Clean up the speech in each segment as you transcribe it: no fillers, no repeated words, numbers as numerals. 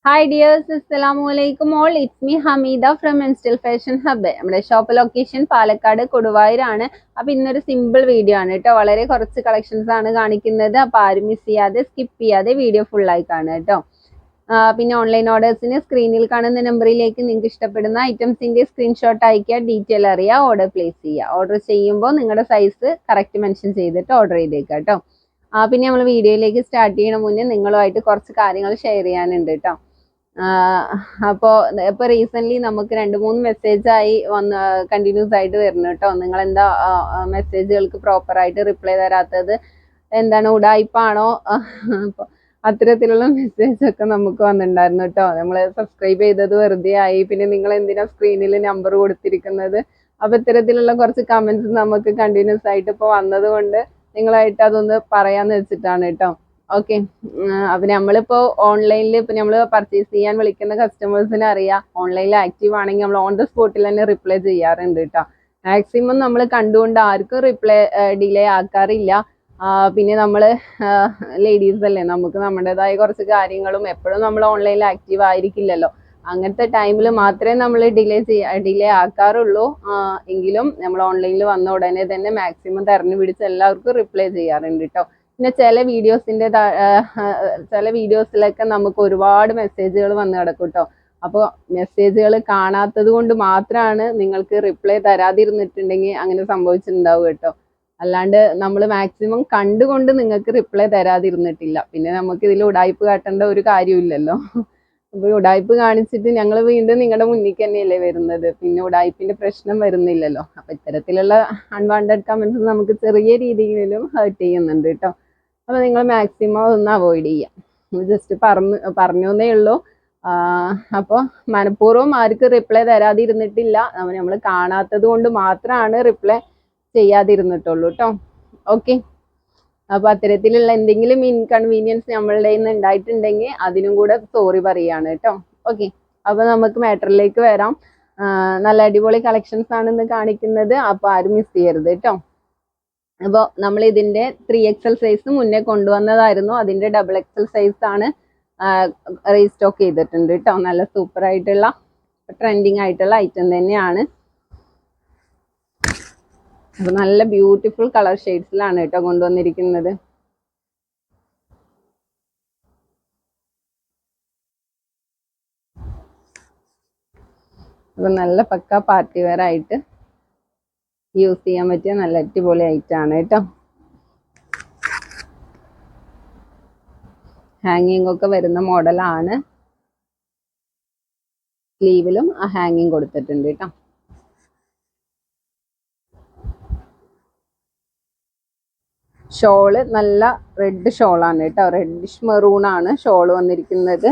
Hi dears, അസ്സലാമു അലൈക്കും all. It's me Hameeda from Instal Fashion Hub. നമ്മുടെ ഷോപ്പ് ലൊക്കേഷൻ പാലക്കാട് കൊടുവായൂരാണ്. അപ്പോൾ ഇന്നൊരു സിമ്പിൾ വീഡിയോ ആണ് കേട്ടോ. വളരെ കുറച്ച് കളക്ഷൻസ് ആണ് കാണിക്കുന്നത്. അപ്പോൾ ആരും മിസ് ചെയ്യാതെ സ്കിപ്പ് ചെയ്യാതെ വീഡിയോ ഫുള്ളായി കാണുക കേട്ടോ. പിന്നെ ഓൺലൈൻ ഓർഡേഴ്സിന് സ്ക്രീനിൽ കാണുന്ന നമ്പറിലേക്ക് നിങ്ങൾക്ക് ഇഷ്ടപ്പെടുന്ന ഐറ്റംസിൻ്റെ സ്ക്രീൻഷോട്ട് അയക്കുക, ഡീറ്റെയിൽ അറിയുക, ഓർഡർ പ്ലേസ് ചെയ്യുക. ഓർഡർ ചെയ്യുമ്പോൾ നിങ്ങളുടെ സൈസ് കറക്റ്റ് മെൻഷൻ ചെയ്തിട്ട് ഓർഡർ ചെയ്തേക്കുക കേട്ടോ. പിന്നെ നമ്മൾ വീഡിയോയിലേക്ക് സ്റ്റാർട്ട് ചെയ്യണ മുന്നേ നിങ്ങളുമായിട്ട് കുറച്ച് കാര്യങ്ങൾ ഷെയർ ചെയ്യാനുണ്ട് കേട്ടോ. അപ്പോൾ റീസെന്റ് നമുക്ക് 2-3 മെസ്സേജായി വന്ന് കണ്ടിന്യൂസ് ആയിട്ട് വരുന്നു കേട്ടോ. നിങ്ങൾ എന്താ മെസ്സേജുകൾക്ക് പ്രോപ്പറായിട്ട് റിപ്ലൈ തരാത്തത്, എന്താണ് ഉടായിപ്പാണോ? അപ്പോൾ അത്തരത്തിലുള്ള മെസ്സേജൊക്കെ നമുക്ക് വന്നിട്ടുണ്ടായിരുന്നു കേട്ടോ. നമ്മൾ സബ്സ്ക്രൈബ് ചെയ്തത് വെറുതെ ആയി, പിന്നെ നിങ്ങൾ എന്തിനാ സ്ക്രീനിൽ നമ്പർ കൊടുത്തിരിക്കുന്നത്? അപ്പോൾ ഇത്തരത്തിലുള്ള കുറച്ച് കമൻസ് നമുക്ക് കണ്ടിന്യൂസ് ആയിട്ട് ഇപ്പോൾ വന്നത് കൊണ്ട് നിങ്ങളായിട്ട് അതൊന്ന് പറയാന്ന് വെച്ചിട്ടാണ് കേട്ടോ. ഓക്കെ. അപ്പം നമ്മളിപ്പോൾ ഓൺലൈനിൽ ഇപ്പം നമ്മൾ പർച്ചേസ് ചെയ്യാൻ വിളിക്കുന്ന കസ്റ്റമേഴ്സിന് അറിയാം, ഓൺലൈനിൽ ആക്റ്റീവ് ആണെങ്കിൽ നമ്മൾ ഓൺ ദ സ്പോട്ടിൽ തന്നെ റിപ്ലൈ ചെയ്യാറുണ്ട് കേട്ടോ. മാക്സിമം നമ്മൾ കണ്ടുകൊണ്ട് ആർക്കും റിപ്ലൈ ഡിലേ ആക്കാറില്ല. പിന്നെ നമ്മൾ ലേഡീസ് അല്ലേ, നമുക്ക് നമ്മുടേതായ കുറച്ച് കാര്യങ്ങളും എപ്പോഴും നമ്മൾ ഓൺലൈനിൽ ആക്റ്റീവ് ആയിരിക്കില്ലല്ലോ. അങ്ങനത്തെ ടൈമിൽ മാത്രമേ നമ്മൾ ഡിലേ ആക്കാറുള്ളൂ. എങ്കിലും നമ്മൾ ഓൺലൈനിൽ വന്ന ഉടനെ തന്നെ മാക്സിമം തെരഞ്ഞു പിടിച്ച് എല്ലാവർക്കും റിപ്ലൈ ചെയ്യാറുണ്ട് കേട്ടോ. പിന്നെ ചില വീഡിയോസിലൊക്കെ നമുക്ക് ഒരുപാട് മെസ്സേജുകൾ വന്ന് കിടക്കും കേട്ടോ. അപ്പോൾ മെസ്സേജുകൾ കാണാത്തത് കൊണ്ട് മാത്രമാണ് നിങ്ങൾക്ക് റിപ്ലൈ തരാതിരുന്നിട്ടുണ്ടെങ്കിൽ അങ്ങനെ സംഭവിച്ചിട്ടുണ്ടാവും കേട്ടോ. അല്ലാണ്ട് നമ്മൾ മാക്സിമം കണ്ടുകൊണ്ട് നിങ്ങൾക്ക് റിപ്ലൈ തരാതിരുന്നിട്ടില്ല. പിന്നെ നമുക്ക് ഇതിൽ ഉടായ്പ് കാട്ടേണ്ട ഒരു കാര്യമില്ലല്ലോ. അപ്പോൾ ഉടായ്പ് കാണിച്ചിട്ട് ഞങ്ങൾ വീണ്ടും നിങ്ങളുടെ മുന്നിലേക്ക് തന്നെയല്ലേ വരുന്നത്, പിന്നെ ഉടായ്പിന്റെ പ്രശ്നം വരുന്നില്ലല്ലോ. അപ്പോൾ ഇത്തരത്തിലുള്ള അൺവാണ്ടഡ് കമൻസ് നമുക്ക് ചെറിയ രീതിയിലും ഹേർട്ട് ചെയ്യുന്നുണ്ട് കേട്ടോ. അപ്പോൾ നിങ്ങൾ മാക്സിമം ഒന്ന് അവോയ്ഡ് ചെയ്യുക. ജസ്റ്റ് പറഞ്ഞേ ഉള്ളൂ. അപ്പോൾ മനഃപൂർവ്വം ആർക്കും റിപ്ലൈ തരാതിരുന്നിട്ടില്ല, നമ്മൾ കാണാത്തത് കൊണ്ട് മാത്രമാണ് റിപ്ലൈ ചെയ്യാതിരുന്നിട്ടുള്ളൂ കേട്ടോ. ഓക്കെ. അപ്പോൾ അത്തരത്തിലുള്ള എന്തെങ്കിലും ഇൻകൺവീനിയൻസ് നമ്മളുടെ നിന്ന് ഉണ്ടായിട്ടുണ്ടെങ്കിൽ അതിനും കൂടെ സോറി പറയുകയാണ് കേട്ടോ. ഓക്കെ. അപ്പോൾ നമുക്ക് മാറ്ററിലേക്ക് വരാം. നല്ല അടിപൊളി കളക്ഷൻസ് ആണ് ഇന്ന് കാണിക്കുന്നത്. അപ്പോൾ ആരും മിസ് ചെയ്യരുത് കേട്ടോ. അപ്പോൾ നമ്മൾ ഇതിൻ്റെ 3XL സൈസ് മുന്നേ കൊണ്ടുവന്നതായിരുന്നു. അതിൻ്റെ XXL സൈസാണ് റീസ്റ്റോക്ക് ചെയ്തിട്ടുണ്ട് കേട്ടോ. നല്ല സൂപ്പർ ആയിട്ടുള്ള ട്രെൻഡിങ് ആയിട്ടുള്ള ഐറ്റം തന്നെയാണ്. അപ്പോൾ നല്ല ബ്യൂട്ടിഫുൾ കളർ ഷെയ്ഡ്സിലാണ് കേട്ടോ കൊണ്ടുവന്നിരിക്കുന്നത്. അപ്പോൾ നല്ല പക്ക പാർട്ടി വെയർ ആയിട്ട് യൂസ് ചെയ്യാൻ പറ്റിയ നല്ല അടിപൊളി ഐറ്റമാണ് കേട്ടോ. ഹാങ്ങിങ് ഒക്കെ വരുന്ന മോഡലാണ്. സ്ലീവിലും ആ ഹാങ്ങിങ് കൊടുത്തിട്ടുണ്ട് കേട്ടോ. ഷോള് നല്ല റെഡ് ഷോളാണ് കേട്ടോ. റെഡിഷ് മെറൂണാണ് ഷോള് വന്നിരിക്കുന്നത്.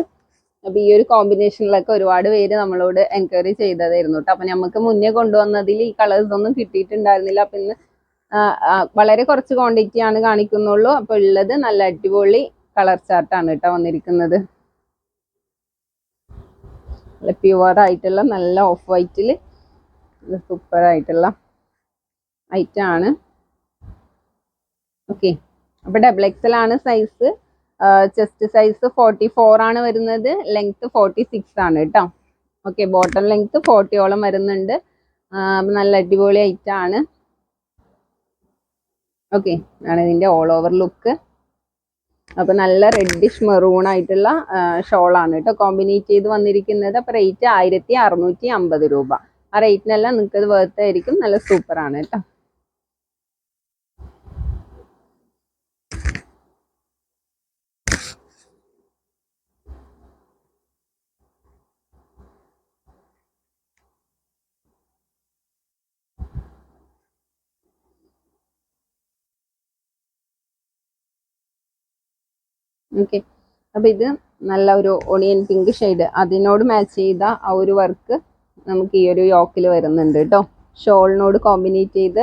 അപ്പോൾ ഈ ഒരു കോമ്പിനേഷനിലൊക്കെ ഒരുപാട് പേര് നമ്മളോട് എൻക്വയറി ചെയ്തതായിരുന്നു കേട്ടോ. അപ്പം നമുക്ക് മുന്നേ കൊണ്ടുവന്നതിൽ ഈ കളേഴ്സ് ഒന്നും കിട്ടിയിട്ടുണ്ടായിരുന്നില്ല. അപ്പം ഇന്ന് വളരെ കുറച്ച് ക്വാണ്ടിറ്റി ആണ് കാണിക്കുന്നുള്ളൂ. അപ്പോൾ ഉള്ളത് നല്ല അടിപൊളി കളർ ചാർട്ടാണ് കേട്ടോ വന്നിരിക്കുന്നത്. നല്ല പ്യുവർ ആയിട്ടുള്ള നല്ല ഓഫ് വൈറ്റിൽ സൂപ്പർ ആയിട്ടുള്ള ഐറ്റം ആണ്. ഓക്കെ. അപ്പോൾ XXL ആണ് സൈസ്. ചെസ്റ്റ് സൈസ് 44 ആണ് വരുന്നത്. ലെങ്ത് 46 ആണ് കേട്ടോ. ഓക്കെ. ബോട്ടം ലെങ്ത് 40ഓളം വരുന്നുണ്ട്. നല്ല അടിപൊളി ഐറ്റം ആണ്. ഓക്കെ. ആണ് ഇതിൻ്റെ ഓൾ ഓവർ ലുക്ക്. അപ്പോൾ നല്ല റെഡിഷ് മെറൂൺ ആയിട്ടുള്ള ഷോളാണ് കേട്ടോ കോമ്പിനേറ്റ് ചെയ്ത് വന്നിരിക്കുന്നത്. അപ്പോൾ റേറ്റ് 1650 രൂപ. ആ റേറ്റിനെല്ലാം നിങ്ങൾക്ക് ഇത് വർത്ത് ആയിരിക്കും. നല്ല സൂപ്പറാണ് കേട്ടോ. ഓക്കെ. അപ്പോൾ ഇത് നല്ല ഒരു ഒണിയൻ പിങ്ക് ഷെയ്ഡ്, അതിനോട് മാച്ച് ചെയ്ത ആ ഒരു വർക്ക് നമുക്ക് ഈ ഒരു യോക്കിൽ വരുന്നുണ്ട് കേട്ടോ. ഷോളിനോട് കോമ്പിനേറ്റ് ചെയ്ത്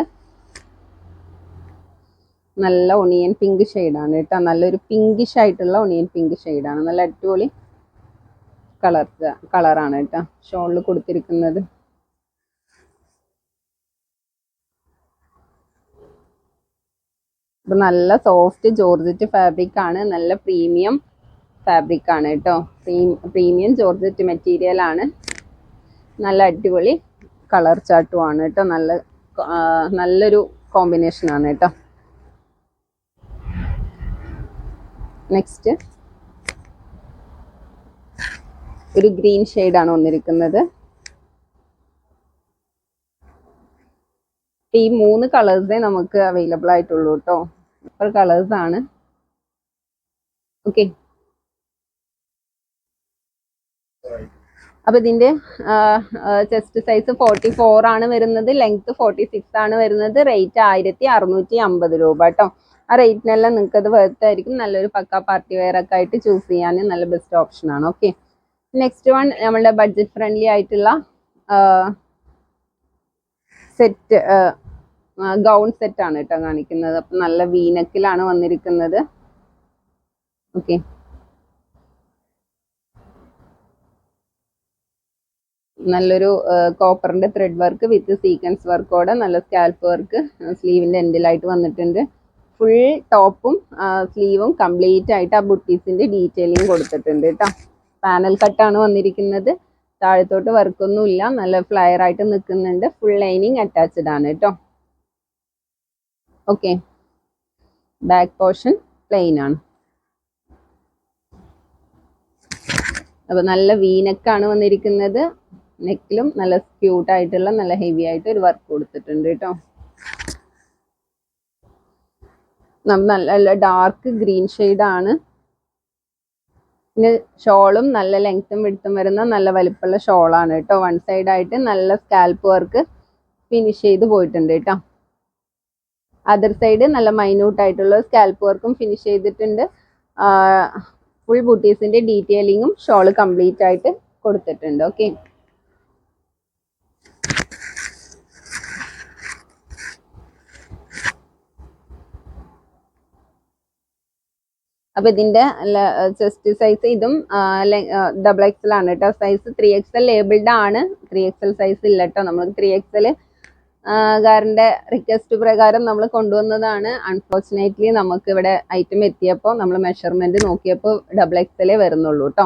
നല്ല ഒണിയൻ പിങ്ക് ഷെയ്ഡാണ് കേട്ടോ. നല്ലൊരു പിങ്കിഷ് ആയിട്ടുള്ള ഒണിയൻ പിങ്ക് ഷെയ്ഡാണ്. നല്ല അടിപൊളി കളറാണ് കേട്ടോ ഷോളിൽ കൊടുത്തിരിക്കുന്നത്. ഇത് നല്ല സോഫ്റ്റ് ജോർജറ്റ് ഫാബ്രിക് ആണ്. നല്ല പ്രീമിയം ഫാബ്രിക് ആണ് കേട്ടോ. പ്രീമിയം ജോർജറ്റ് മെറ്റീരിയൽ ആണ്. നല്ല അടിപൊളി കളർ ചാർട്ടുമാണ് കേട്ടോ. നല്ലൊരു കോമ്പിനേഷൻ ആണ് കേട്ടോ. നെക്സ്റ്റ് ഒരു ഗ്രീൻ ഷെയ്ഡാണ് വന്നിരിക്കുന്നത്. ഈ 3 കളേഴ്സേ നമുക്ക് അവൈലബിൾ ആയിട്ടുള്ളൂ കേട്ടോ. സൂപ്പർ കളേഴ്സ് ആണ്. ഓക്കെ, അപ്പൊ ഇതിന്റെ ചെസ്റ്റ് സൈസ് 44 ആണ് വരുന്നത്, ലെങ്ത് 46 ആണ് വരുന്നത്. റേറ്റ് 1650 രൂപ കേട്ടോ. ആ റേറ്റിനെല്ലാം നിങ്ങൾക്ക് അത് വർത്തായിരിക്കും. നല്ലൊരു പക്ക പാർട്ടി വെയർ ഒക്കെ ആയിട്ട് ചൂസ് ചെയ്യാൻ നല്ല ബെസ്റ്റ് ഓപ്ഷൻ ആണ്. ഓക്കെ, നെക്സ്റ്റ് വൺ നമ്മളുടെ ബഡ്ജറ്റ് ഫ്രണ്ട്ലി ആയിട്ടുള്ള സെറ്റ് ഗൗൺ സെറ്റ് ആണ് കേട്ടോ കാണിക്കുന്നത്. അപ്പൊ നല്ല വീനക്കിലാണ് വന്നിരിക്കുന്നത്. ഓക്കെ, നല്ലൊരു കോപ്പറിന്റെ ത്രെഡ് വർക്ക് വിത്ത് സീക്വൻസ് വർക്കോടെ നല്ല സ്കാൽപ്പ് വർക്ക് സ്ലീവിന്റെ എൻഡിലായിട്ട് വന്നിട്ടുണ്ട്. ഫുൾ ടോപ്പും സ്ലീവും കംപ്ലീറ്റ് ആയിട്ട് ആ ബുട്ടീസിന്റെ ഡീറ്റെയിലിംഗ് കൊടുത്തിട്ടുണ്ട് കേട്ടോ. പാനൽ കട്ടാണ് വന്നിരിക്കുന്നത്. താഴത്തോട്ട് വർക്കൊന്നുമില്ല, നല്ല ഫ്ലയർ ആയിട്ട് നിൽക്കുന്നുണ്ട്. ഫുൾ ലൈനിങ് അറ്റാച്ച്ഡ് ആണ് കേട്ടോ. ഓക്കെ, ബാക്ക് പോർഷൻ പ്ലെയിൻ ആണ്. അപ്പൊ നല്ല വീനക്കാണ് വന്നിരിക്കുന്നത്. നെക്കിലും നല്ല ക്യൂട്ട് ആയിട്ടുള്ള നല്ല ഹെവി ആയിട്ട് ഒരു വർക്ക് കൊടുത്തിട്ടുണ്ട് കേട്ടോ. നല്ല ഡാർക്ക് ഗ്രീൻ ഷെയ്ഡാണ്. പിന്നെ ഷോളും നല്ല ലെങ്ത്തും വിടുത്തും വരുന്ന നല്ല വലിപ്പമുള്ള ഷോളാണ് കേട്ടോ. വൺ സൈഡ് ആയിട്ട് നല്ല സ്കാൽപ്പ് വർക്ക് ഫിനിഷ് ചെയ്ത് പോയിട്ടുണ്ട് കേട്ടോ. അതർ സൈഡ് നല്ല മൈന്യൂട്ട് ആയിട്ടുള്ള സ്കാൽപ്പ് വർക്കും ഫിനിഷ് ചെയ്തിട്ടുണ്ട്. ഫുൾ ബൂട്ടീസിന്റെ ഡീറ്റെയിലിങ്ങും ഷോള് കംപ്ലീറ്റ് ആയിട്ട് കൊടുത്തിട്ടുണ്ട്. ഓക്കെ, അപ്പൊ ഇതിന്റെ ചെസ്റ്റ് സൈസ് ഇതും XXL ആണ് കേട്ടോ. സൈസ് 3XL ലേബിൾഡ് ആണ്. 3XL സൈസ് ഇല്ല കേട്ടോ. നമ്മൾ 3XL കാരന്റെ റിക്വസ്റ്റ് പ്രകാരം നമ്മൾ കൊണ്ടുവന്നതാണ്. അൺഫോർച്ചുനേറ്റ്ലി നമുക്ക് ഇവിടെ ഐറ്റം എത്തിയപ്പോൾ നമ്മൾ മെഷർമെന്റ് നോക്കിയപ്പോൾ XXL വരുന്നുള്ളൂ കേട്ടോ.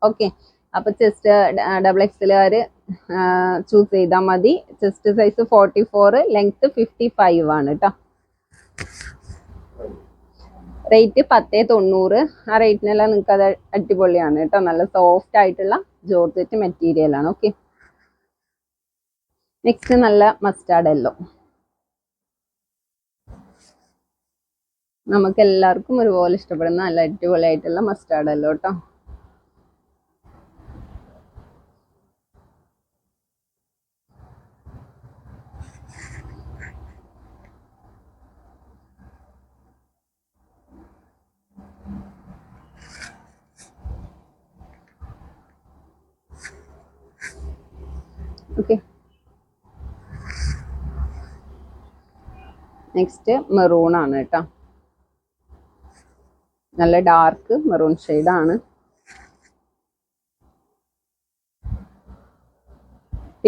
ഓക്കെ, അപ്പൊ ചെസ്റ്റ് XXL ചൂസ് ചെയ്താൽ മതി. ചെസ്റ്റ് സൈസ് 44, ലെങ്ത് 55 ആണ് കേട്ടോ. റേറ്റ് 1090. ആ റേറ്റിനെല്ലാം നിങ്ങൾക്ക് അത് അടിപൊളിയാണ് കേട്ടോ. നല്ല സോഫ്റ്റ് ആയിട്ടുള്ള ജോർജറ്റ് മെറ്റീരിയൽ ആണ്. ഓക്കെ, നെക്സ്റ്റ് നല്ല മസ്റ്റാർഡ് യെല്ലോ. നമുക്ക് എല്ലാവർക്കും ഒരുപോലെ ഇഷ്ടപ്പെടുന്ന നല്ല അടിപൊളിയായിട്ടുള്ള മസ്റ്റാർഡ് യെല്ലോ കേട്ടോ. ഓക്കെ, നെക്സ്റ്റ് മെറൂൺ ആണ് കേട്ടോ. നല്ല ഡാർക്ക് മെറൂൺ ഷെയ്ഡാണ്.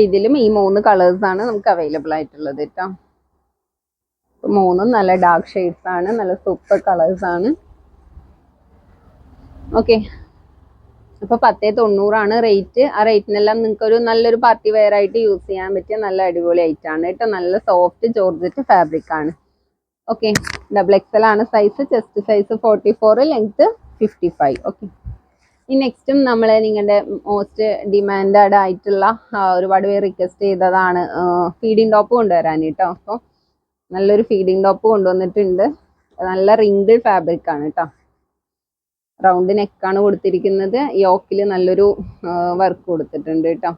ഇതിലും ഈ 3 കളേഴ്സ് ആണ് നമുക്ക് അവൈലബിൾ ആയിട്ടുള്ളത് കേട്ടോ. 3 നല്ല ഡാർക്ക് ഷെയ്ഡ്സ് ആണ്. നല്ല സൂപ്പർ കളേഴ്സ് ആണ്. ഓക്കെ, അപ്പൊ 1090 ആണ് റേറ്റ്. ആ റേറ്റിനെല്ലാം നിങ്ങൾക്ക് ഒരു നല്ലൊരു പാർട്ടി വെയർ ആയിട്ട് യൂസ് ചെയ്യാൻ പറ്റിയ നല്ല അടിപൊളി ഐറ്റം ആണ് കേട്ടോ. നല്ല സോഫ്റ്റ് ജോർജറ്റ് ഫാബ്രിക് ആണ്. ഓക്കെ, XXL ആണ് size. Chest size 44, length 55. Okay, ഈ നെക്സ്റ്റും നമ്മൾ നിങ്ങളുടെ മോസ്റ്റ് ഡിമാൻഡഡ് ആയിട്ടുള്ള ഒരുപാട് പേര് റിക്വസ്റ്റ് ചെയ്തതാണ് ഫീഡിങ് ടോപ്പ് കൊണ്ടുവരാൻ കേട്ടോ. അപ്പോൾ നല്ലൊരു ഫീഡിങ് ടോപ്പ് കൊണ്ടുവന്നിട്ടുണ്ട്. നല്ല റിംഗിൾ ഫാബ്രിക് ആണ് കേട്ടോ. റൗണ്ട് നെക്കാണ് കൊടുത്തിരിക്കുന്നത്. യോക്കിൽ നല്ലൊരു വർക്ക് കൊടുത്തിട്ടുണ്ട് കേട്ടോ.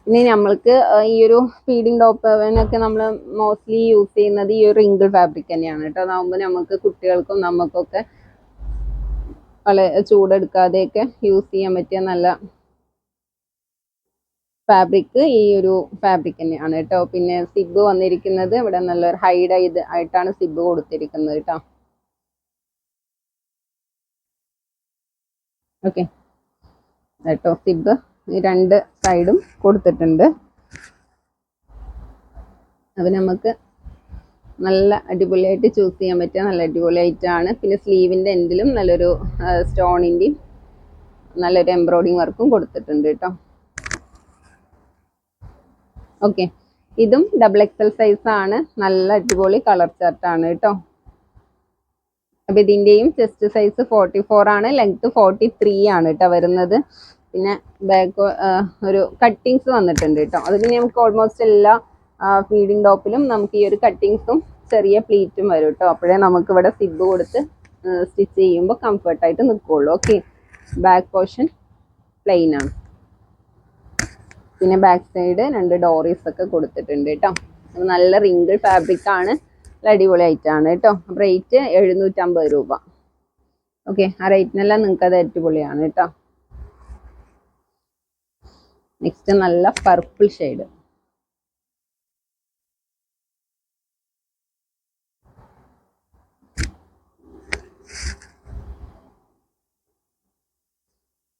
ഇനി നമ്മൾക്ക് ഈ ഒരു ഫീഡിങ് ടോപ്പിനൊക്കെ നമ്മൾ മോസ്റ്റ്ലി യൂസ് ചെയ്യുന്നത് ഈ ഒരു റിംഗിൾ ഫാബ്രിക് തന്നെയാണ് കേട്ടോ. അതാകുമ്പോൾ നമുക്ക് കുട്ടികൾക്കും നമുക്കൊക്കെ വളരെ ചൂടെടുക്കാതെയൊക്കെ യൂസ് ചെയ്യാൻ പറ്റിയ നല്ല ഫാബ്രിക് ഈ ഒരു ഫാബ്രിക് തന്നെയാണ് കേട്ടോ. പിന്നെ സിബ് വന്നിരിക്കുന്നത് ഇവിടെ നല്ലൊരു ഹൈഡ് ആയിട്ടാണ് സിബ് കൊടുത്തിരിക്കുന്നത് കേട്ടോ. ഓക്കെ കേട്ടോ, സിബ് ഈ 2 സൈഡും കൊടുത്തിട്ടുണ്ട്. അപ്പം നമുക്ക് നല്ല അടിപൊളിയായിട്ട് ചൂസ് ചെയ്യാൻ പറ്റിയ നല്ല അടിപൊളിയായിട്ടാണ്. പിന്നെ സ്ലീവിൻ്റെ എൻഡിലും നല്ലൊരു സ്റ്റോണിൻ്റെയും നല്ലൊരു എംബ്രോയിഡിങ് വർക്കും കൊടുത്തിട്ടുണ്ട് കേട്ടോ. ഓക്കെ, ഇതും ഡബിൾ എക്സൽ സൈസ് ആണ്. നല്ല അടിപൊളി കളർ ചാർട്ടാണ് കേട്ടോ. അപ്പം ഇതിൻ്റെയും ചെസ്റ്റ് സൈസ് 44 ആണ്, ലെങ്ത് 43 ആണ് കേട്ടോ വരുന്നത്. പിന്നെ ബാക്ക് ഒരു കട്ടിങ്സ് വന്നിട്ടുണ്ട് കേട്ടോ. അത് പിന്നെ നമുക്ക് ഓൾമോസ്റ്റ് എല്ലാ ഫീഡിങ് ടോപ്പിലും നമുക്ക് ഈ ഒരു കട്ടിങ്സും ചെറിയ പ്ലീറ്റും വരും കേട്ടോ. അപ്പോഴേ നമുക്ക് ഇവിടെ സിബ് കൊടുത്ത് സ്റ്റിച്ച് ചെയ്യുമ്പോൾ കംഫർട്ടായിട്ട് നിൽക്കുള്ളൂ. ഓക്കെ, ബാക്ക് പോർഷൻ പ്ലെയിൻ ആണ്. പിന്നെ ബാക്ക് സൈഡ് 2 ഡോറീസ് ഒക്കെ കൊടുത്തിട്ടുണ്ട് കേട്ടോ. നല്ല റിങ്കിൾ ഫാബ്രിക് ആണ്, നല്ല അടിപൊളി ആയിട്ടാണ് കേട്ടോ. റേറ്റ് 750 രൂപ. ഓക്കെ, ആ റേറ്റിനെല്ലാം നിങ്ങൾക്ക് അത് അടിപൊളിയാണ് കേട്ടോ. നെക്സ്റ്റ് നല്ല പർപ്പിൾ ഷെയ്ഡ്.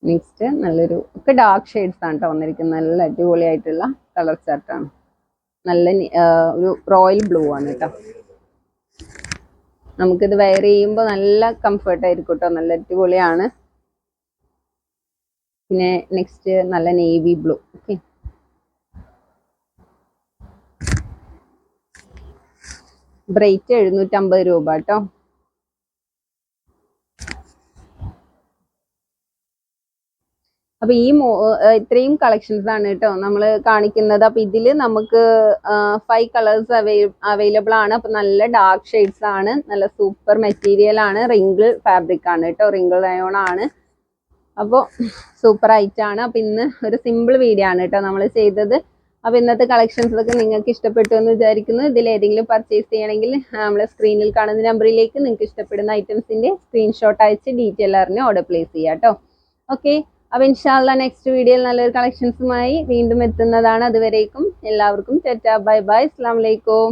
നെക്സ്റ്റ് നല്ലൊരു ഒക്കെ ഡാർക്ക് ഷെയ്ഡ്സ് ആണ് കേട്ടോ വന്നിരിക്കുന്നത്. നല്ല അടിപൊളിയായിട്ടുള്ള കളർ ചാർട്ടാണ്. നല്ല ഒരു റോയൽ ബ്ലൂ ആണ് കേട്ടോ. നമുക്കിത് വെയർ ചെയ്യുമ്പോൾ നല്ല കംഫർട്ടായിരിക്കും കേട്ടോ. നല്ല അടിപൊളിയാണ്. പിന്നെ നെക്സ്റ്റ് നല്ല നേവി ബ്ലൂ. ഓക്കെ, റേറ്റ് 750 രൂപ കേട്ടോ. അപ്പൊ ഈ ഇത്രയും കളക്ഷൻസ് ആണ് കേട്ടോ നമ്മൾ കാണിക്കുന്നത്. അപ്പൊ ഇതില് നമുക്ക് 5 കളേഴ്സ് അവൈലബിൾ ആണ്. അപ്പൊ നല്ല ഡാർക്ക് ഷെയ്ഡ്സ് ആണ്, നല്ല സൂപ്പർ മെറ്റീരിയൽ ആണ്, റിങ്കിൾ ഫാബ്രിക് ആണ് കേട്ടോ, റിങ്കിൾ അയോൺ ആണ്. അപ്പോൾ സൂപ്പർ ആയിട്ടാണ്. അപ്പൊ ഇന്ന് ഒരു സിമ്പിൾ വീഡിയോ ആണ് കേട്ടോ നമ്മൾ ചെയ്തത്. അപ്പൊ ഇന്നത്തെ കളക്ഷൻസ് ഒക്കെ നിങ്ങൾക്ക് ഇഷ്ടപ്പെട്ടു എന്ന് വിചാരിക്കുന്നു. ഇതിൽ ഏതെങ്കിലും പർച്ചേസ് ചെയ്യണമെങ്കിൽ നമ്മളെ സ്ക്രീനിൽ കാണുന്ന നമ്പറിലേക്ക് നിങ്ങൾക്ക് ഇഷ്ടപ്പെടുന്ന ഐറ്റംസിന്റെ സ്ക്രീൻഷോട്ട് അയച്ച് ഡീറ്റെയിൽ അറിഞ്ഞ് ഓർഡർ പ്ലേസ് ചെയ്യാം കേട്ടോ. ഓക്കെ, അപ്പൊ ഇൻഷാല്ല നെക്സ്റ്റ് വീഡിയോയിൽ നല്ലൊരു കളക്ഷൻസുമായി വീണ്ടും എത്തുന്നതാണ്. അതുവരേക്കും എല്ലാവർക്കും ടാറ്റാ, ബൈ ബൈ, അസ്സലാമു അലൈക്കും.